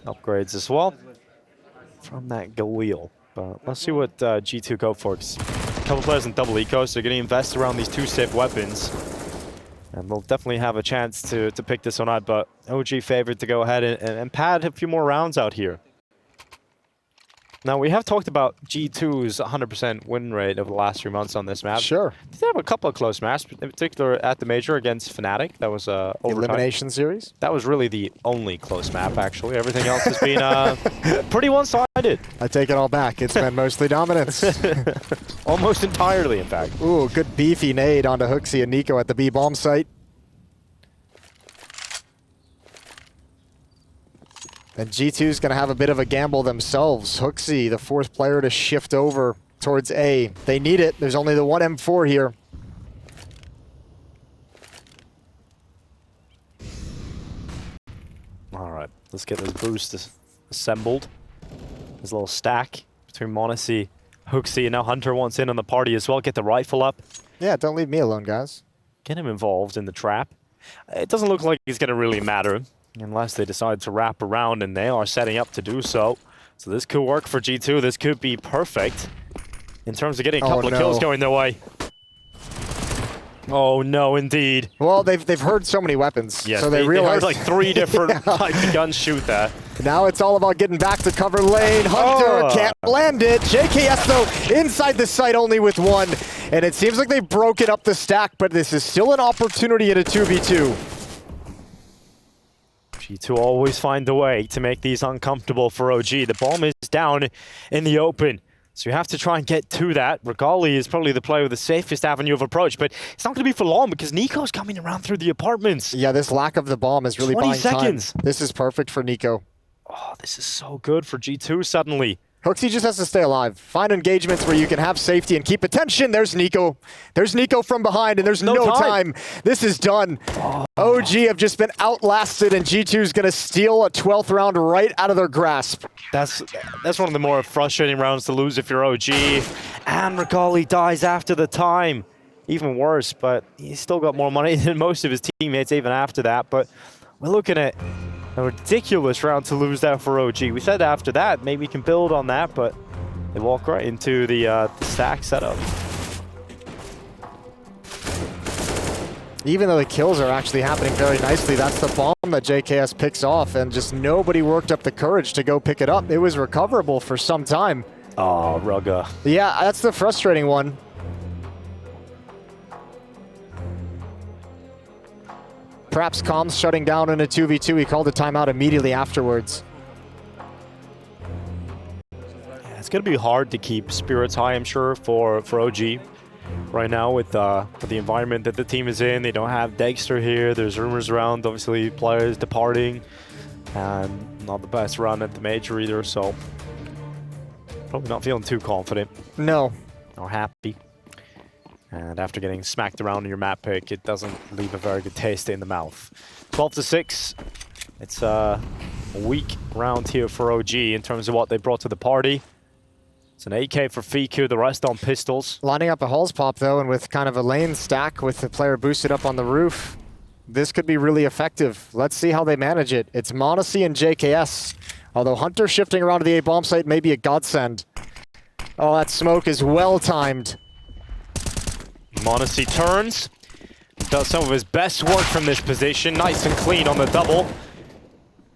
upgrades as well from that Galil. But let's see what G2 go for. A couple players in double eco, so they're going to invest around these 2 safe weapons. And they'll definitely have a chance to pick this one out, but OG favored to go ahead and pad a few more rounds out here. Now, we have talked about G2's 100% win rate over the last 3 months on this map. Sure. They have a couple of close maps, in particular at the Major against Fnatic. That was overtime. Elimination series? That was really the only close map, actually. Everything else has been pretty one-sided. I take it all back. It's been mostly dominance. Almost entirely, in fact. Ooh, good beefy nade onto Hooksy and Nico at the B bomb site. And G2's going to have a bit of a gamble themselves. Hooksy, the 4th player to shift over towards A. They need it. There's only the one M4 here. All right, let's get this boost assembled. There's a little stack between Monacy, Hooksy, and now Hunter wants in on the party as well. Get the rifle up. Yeah, don't leave me alone, guys. Get him involved in the trap. It doesn't look like it's going to really matter unless they decide to wrap around, and they are setting up to do so. So this could work for G2. This could be perfect in terms of getting a couple of kills going their way. Oh no, indeed. Well, they've heard so many weapons, yes, so they realize heard like 3 different types of guns shoot that. Now it's all about getting back to cover lane. Hunter can't land it. JKS though inside the site only with 1, and it seems like they've broken up the stack, but this is still an opportunity in a 2v2. G2 always find a way to make these uncomfortable for OG. The bomb is down in the open, so you have to try and get to that. Regali is probably the player with the safest avenue of approach, but it's not going to be for long because Nico's coming around through the apartments. Yeah, this lack of the bomb is really buying 20 seconds. time. This is perfect for Nico. Oh, this is so good for G2 suddenly. Hooksy just has to stay alive. Find engagements where you can have safety and keep attention. There's Nico. There's Nico from behind, and there's no time. This is done. OG have just been outlasted, and G2's going to steal a 12th round right out of their grasp. That's one of the more frustrating rounds to lose if you're OG. And Regali dies after the time. Even worse, but he's still got more money than most of his teammates even after that. But we're looking at a ridiculous round to lose that for OG. We said after that, maybe we can build on that, but they walk right into the stack setup. Even though the kills are actually happening very nicely, that's the bomb that JKS picks off, and just nobody worked up the courage to go pick it up. It was recoverable for some time. Oh, Rugga. Yeah, that's the frustrating one. Perhaps comms shutting down in a 2v2. He called a timeout immediately afterwards. Yeah, it's going to be hard to keep spirits high, I'm sure, for OG right now with the environment that the team is in. They don't have Dexter here. There's rumors around, obviously, players departing. And not the best run at the Major either, so probably not feeling too confident. No. Or happy. And after getting smacked around in your map pick, it doesn't leave a very good taste in the mouth. 12-6. It's a weak round here for OG in terms of what they brought to the party. It's an AK for Fiku, the rest on pistols. Lining up a Hulls pop, though, and with kind of a lane stack with the player boosted up on the roof, this could be really effective. Let's see how they manage it. It's Monacy and JKS. Although Hunter shifting around to the A bomb site may be a godsend. Oh, that smoke is well timed. Monacy turns, does some of his best work from this position, nice and clean on the double.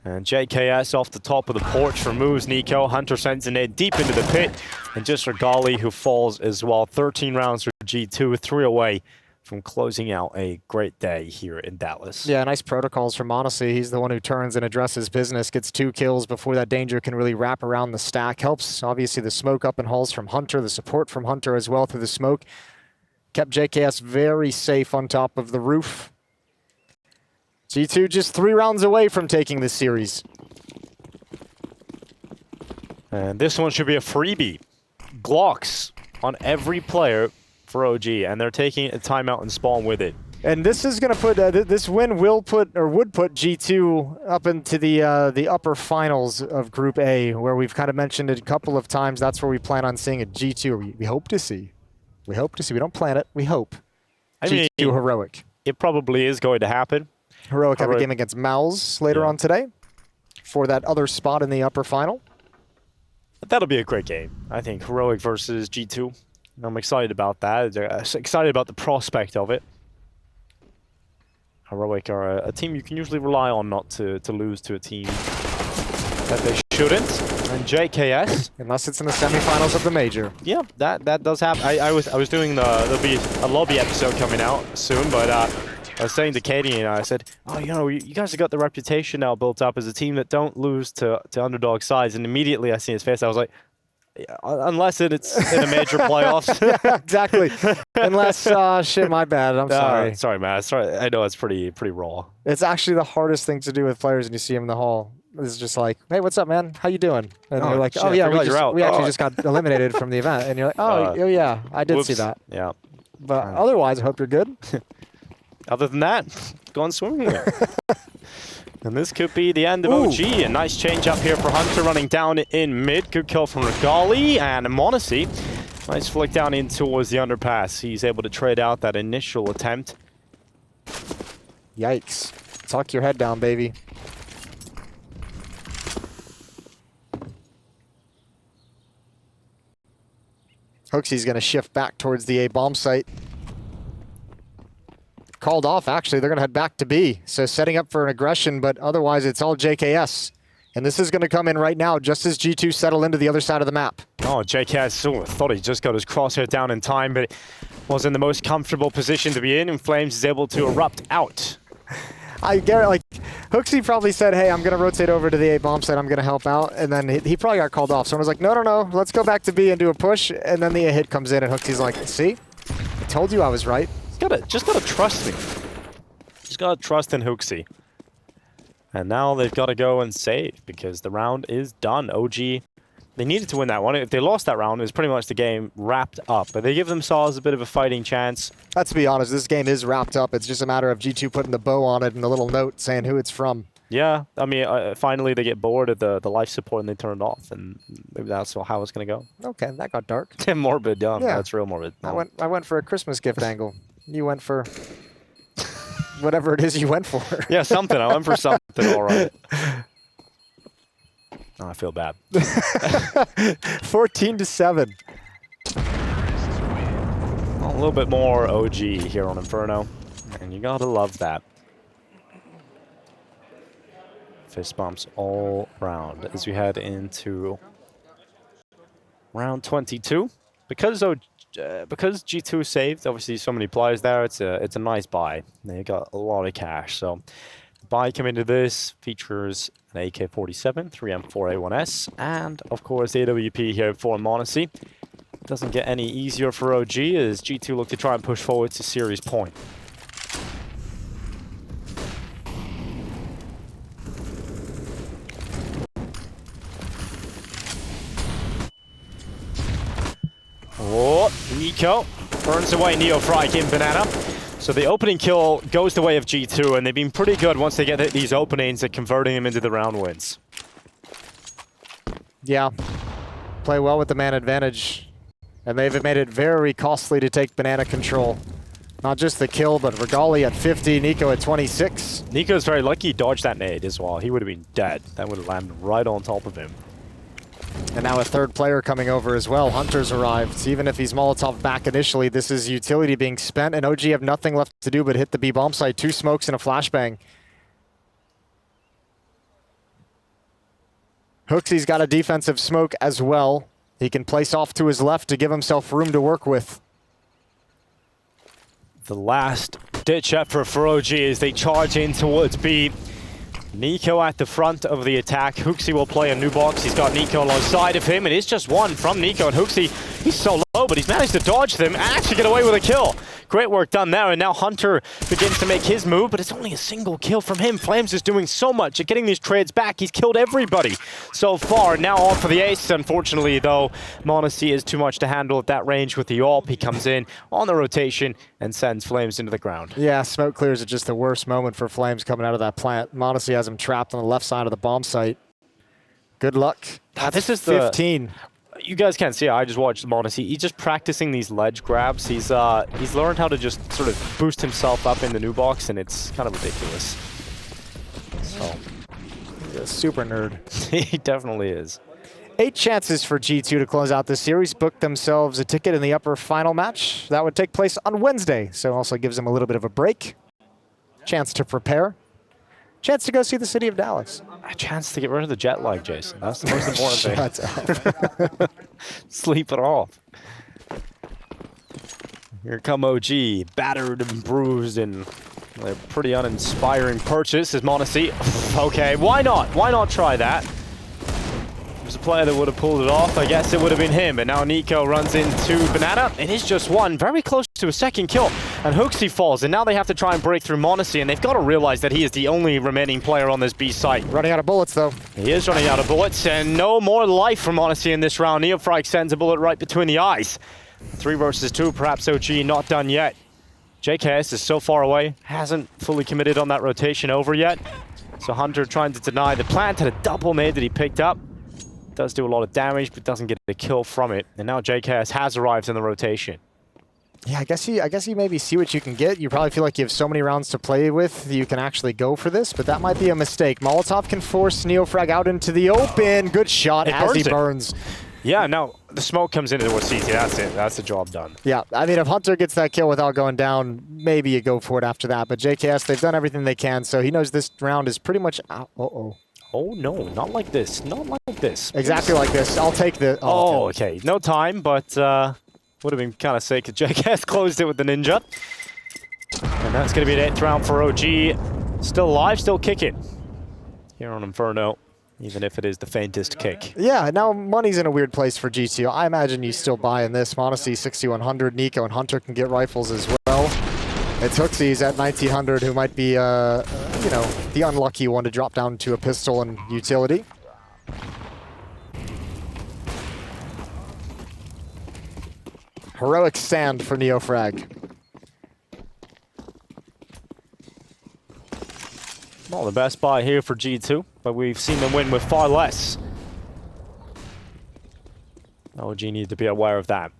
And JKS off the top of the porch removes Nico. Hunter sends a nade deep into the pit, and just Regali who falls as well. 13 rounds for G2, 3 away from closing out a great day here in Dallas. Yeah, nice protocols from Monacy. He's the one who turns and addresses business, gets 2 kills before that danger can really wrap around the stack. Helps, obviously, the smoke up and hauls from Hunter, the support from Hunter as well through the smoke. Kept JKS very safe on top of the roof. G2 just 3 rounds away from taking this series. And this one should be a freebie. Glocks on every player for OG, and they're taking a timeout and spawn with it. And this is going to put this win would put G2 up into the upper finals of Group A, where we've kind of mentioned it a couple of times. That's where we plan on seeing a G2. Or we hope to see. We hope to see. We don't plan it. We hope. I G2 mean, Heroic. It probably is going to happen. Heroic have a game against Mouse later on today for that other spot in the upper final. That'll be a great game. I think Heroic versus G2. I'm excited about that. Excited about the prospect of it. Heroic are a team you can usually rely on not to lose to a team that they shouldn't. And JKS, unless it's in the semifinals of the major. Yeah, that does happen. I was doing there'll be a lobby episode coming out soon, but I was saying to Katie and I said, oh, you know, you guys have got the reputation now built up as a team that don't lose to underdog sides. And immediately I see his face, I was like, yeah, unless it's in a major playoffs. Yeah, exactly. Unless, shit, my bad. I'm sorry. Sorry, man. Sorry. I know it's pretty raw. It's actually the hardest thing to do with players when you see them in the hall. It's just like, hey, what's up, man? How you doing? And they're like, shit, oh, yeah, we actually Oh. just got eliminated from the event. And you're like, oh, yeah, I did Whoops. see that. Yeah. But otherwise, I hope you're good. Other than that, gone swimmingly. And this could be the end of OG. A nice change up here for Hunter running down in mid. Good kill from Regali and Monacy. Nice flick down in towards the underpass. He's able to trade out that initial attempt. Yikes. Tuck your head down, baby. Hooksy's going to shift back towards the A bomb site. Called off, actually. They're going to head back to B. So setting up for an aggression, but otherwise it's all JKS. And this is going to come in right now just as G2 settle into the other side of the map. Oh, JKS thought he just got his crosshair down in time, but was in the most comfortable position to be in, and Flames is able to erupt out. I get like Hooksy probably said, hey, I'm going to rotate over to the A bomb site. I'm going to help out. And then he probably got called off. Someone was like, no, let's go back to B and do a push. And then the A hit comes in and Hooksy's like, see, I told you I was right. Just gotta trust me. Just gotta trust in Hooksy. And now they've got to go and save because the round is done. OG, they needed to win that one. If they lost that round, it was pretty much the game wrapped up. But they give themselves a bit of a fighting chance. Let's be honest, this game is wrapped up. It's just a matter of G2 putting the bow on it and a little note saying who it's from. Yeah, I mean, finally they get bored of the life support and they turn it off, and maybe that's how it's gonna go. Okay, that got dark. Morbid, yeah. Yeah. That's real morbid. I went for a Christmas gift angle. You went for whatever it is you went for. Yeah, something. I went for something, all right. Oh, I feel bad. 14-7. A little bit more OG here on Inferno, and you gotta love that. Fist bumps all round as we head into round 22. Because G2 saved, obviously so many players there, it's a nice buy. They got a lot of cash, so the buy coming into this features an AK-47, 3M4A1S, and of course the AWP here for Monacy. Doesn't get any easier for OG as G2 look to try and push forward to series point. Oh, Nico burns away Neo Frike in Banana. So the opening kill goes the way of G2, and they've been pretty good once they get these openings at converting them into the round wins. Yeah, play well with the man advantage. And they've made it very costly to take banana control. Not just the kill, but Regali at 50, Nico at 26. Nico's very lucky he dodged that nade as well. He would have been dead. That would have landed right on top of him. And now a third player coming over as well. Hunter's arrived. Even if he's Molotov back initially, this is utility being spent, and OG have nothing left to do but hit the B bomb site. 2 smokes and a flashbang. Hooksy's got a defensive smoke as well. He can place off to his left to give himself room to work with. The last ditch effort for OG as they charge in towards B. Nico at the front of the attack. Hooksy will play a new box. He's got Nico alongside of him, and it's just one from Nico. And Hooksy, he's so low, but he's managed to dodge them and actually get away with a kill. Great work done there, and now Hunter begins to make his move, but it's only a single kill from him. Flames is doing so much at getting these trades back. He's killed everybody so far. Now on for the ace. Unfortunately, though, m0NESY is too much to handle at that range with the AWP. He comes in on the rotation and sends Flames into the ground. Yeah, smoke clears are just the worst moment for Flames coming out of that plant. m0NESY has him trapped on the left side of the bomb site. Good luck. This is 15. You guys can't see it. I just watched m0NESY. He's just practicing these ledge grabs. He's learned how to just sort of boost himself up in the new box, and it's kind of ridiculous. So He's a super nerd. he definitely is. 8 chances for G2 to close out this series. Booked themselves a ticket in the upper final match. That would take place on Wednesday, so also gives them a little bit of a break. Chance to prepare. Chance to go see the city of Dallas. A chance to get rid of the jet lag, Jason. That's the most important Shut thing. up. Sleep it off. Here come OG, battered and bruised, and a pretty uninspiring purchase is m0NESY. Okay, why not? Why not try that? There's a player that would have pulled it off. I guess it would have been him. And now Nico runs into Banana. It is just one. Very close to a second kill. And Hooksy falls. And now they have to try and break through m0NESY. And they've got to realize that he is the only remaining player on this B site. Running out of bullets, though. He is running out of bullets. And no more life from m0NESY in this round. Neofrag sends a bullet right between the eyes. 3 versus 2. Perhaps OG not done yet. JKS is so far away. Hasn't fully committed on that rotation over yet. So Hunter trying to deny the plant. Had a double nade that he picked up. Does do a lot of damage, but doesn't get a kill from it. And now JKS has arrived in the rotation. Yeah, I guess you maybe see what you can get. You probably feel like you have so many rounds to play with, you can actually go for this, but that might be a mistake. Molotov can force Neofrag out into the open. Good shot as he burns. Yeah, now the smoke comes into towards CT. That's it. That's the job done. Yeah, I mean, if Hunter gets that kill without going down, maybe you go for it after that. But JKS, they've done everything they can, so he knows this round is pretty much out. Uh-oh. Oh, no, not like this. Not like this. Exactly like this. I'll take the... Oh, okay. No time, but would have been kind of sick if JKS closed it with the ninja. And that's going to be the 8th round for OG. Still alive, still kicking. Here on Inferno, even if it is the faintest kick. Yeah, now money's in a weird place for G2. I imagine you still buy in this. m0NESY 6100, Nico and Hunter can get rifles as well. It's Hooksy's at 1900, who might be, you know, the unlucky one to drop down to a pistol and utility. Heroic stand for Neofrag. Well, the best buy here for G2, but we've seen them win with far less. OG needs to be aware of that.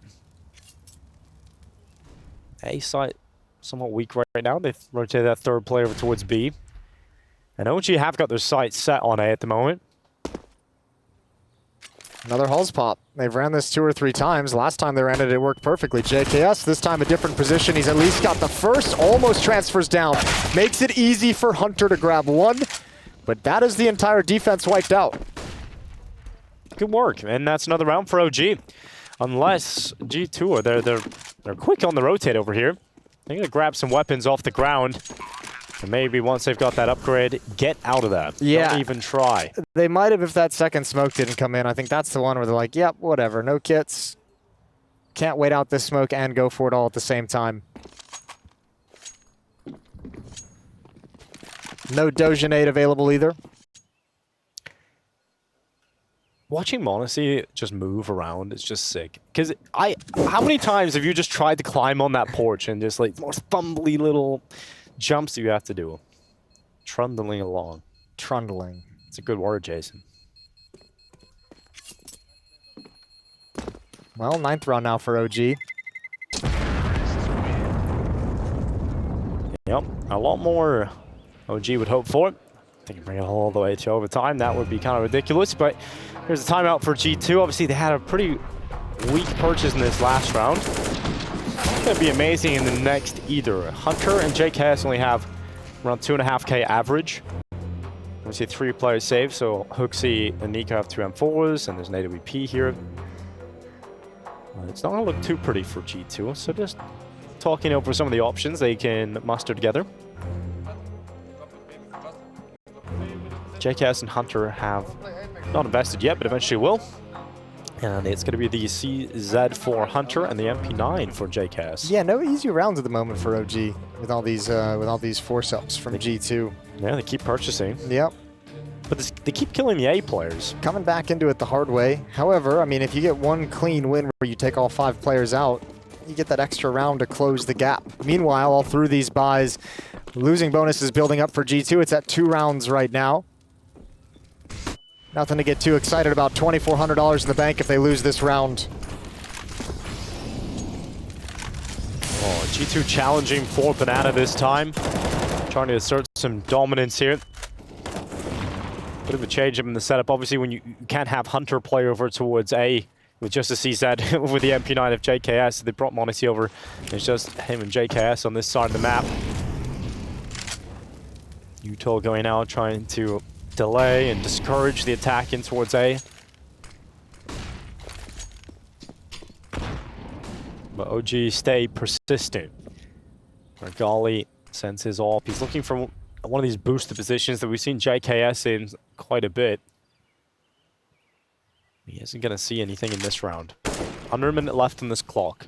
A site somewhat weak right now. They've rotated that third player over towards B. And OG have got their sights set on A at the moment. Another Hulls pop. They've ran this 2 or 3 times. Last time they ran it, it worked perfectly. JKS, this time a different position. He's at least got the first, almost transfers down. Makes it easy for Hunter to grab one, but that is the entire defense wiped out. Good work, and that's another round for OG. Unless G2 are they're quick on the rotate over here. They're gonna grab some weapons off the ground. And maybe once they've got that upgrade, get out of that. Yeah. Don't even try. They might have if that second smoke didn't come in. I think that's the one where they're like, yep, whatever, no kits. Can't wait out this smoke and go for it all at the same time. No Dojanade available either. Watching m0NESY just move around is just sick. Because how many times have you just tried to climb on that porch and just like most fumbly little jumps you have to do? Trundling along. Trundling. It's a good word, Jason. Well, 9th round now for OG. Yep, a lot more OG would hope for. They can bring it all the way to overtime. That would be kind of ridiculous, but here's a timeout for G2. Obviously, they had a pretty weak purchase in this last round. It's going to be amazing in the next either. Hunter and JKS only have around 2.5k average. Obviously, 3 players saved, so Hooksy and Nico have 2 M4s, and there's an AWP here. It's not going to look too pretty for G2, so just talking over some of the options they can muster together. JKS and Hunter have not invested yet, but eventually will. And it's going to be the CZ for Hunter and the MP9 for JKS. Yeah, no easy rounds at the moment for OG with all these force-ups from G2. Yeah, they keep purchasing. Yep. But they keep killing the A players. Coming back into it the hard way. However, I mean, if you get one clean win where you take all 5 players out, you get that extra round to close the gap. Meanwhile, all through these buys, losing bonus is building up for G2. It's at 2 rounds right now. Nothing to get too excited about. $2,400 in the bank if they lose this round. Oh, G2 challenging for Banana this time. Trying to assert some dominance here. Bit of a change up in the setup. Obviously, when you can't have Hunter play over towards A with just a CZ with the MP9 of JKS, they brought Monacy over. It's just him and JKS on this side of the map. Utah going out, trying to delay and discourage the attack in towards A. But OG stay persistent. Regali sends his AWP. He's looking for one of these boosted positions that we've seen JKS in quite a bit. He isn't going to see anything in this round. Under a minute left on this clock.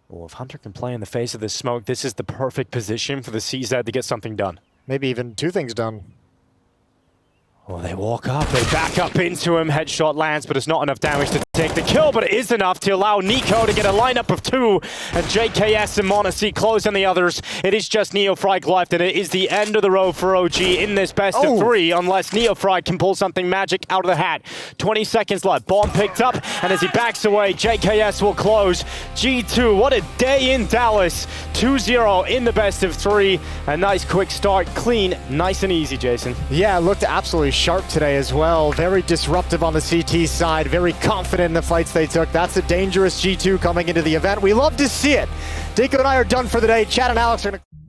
Well, if Hunter can play in the face of this smoke, this is the perfect position for the CZ to get something done. Maybe even 2 things done. Well, they walk up, they back up into him, headshot lands, but it's not enough damage to take the kill, but it is enough to allow Nico to get a lineup of 2, and JKS and Monacy close on the others. It is just Neofrag left, and it is the end of the road for OG in this best of 3, unless Neofrag can pull something magic out of the hat. 20 seconds left, bomb picked up, and as he backs away, JKS will close. G2, what a day in Dallas. 2-0 in the best of 3. A nice quick start, clean, nice and easy, Jason. Yeah, it looked absolutely sharp today as well. Very disruptive on the CT side, very confident in the fights they took. That's a dangerous G2 coming into the event. We love to see it. Dako and I are done for the day. Chad and Alex are going to...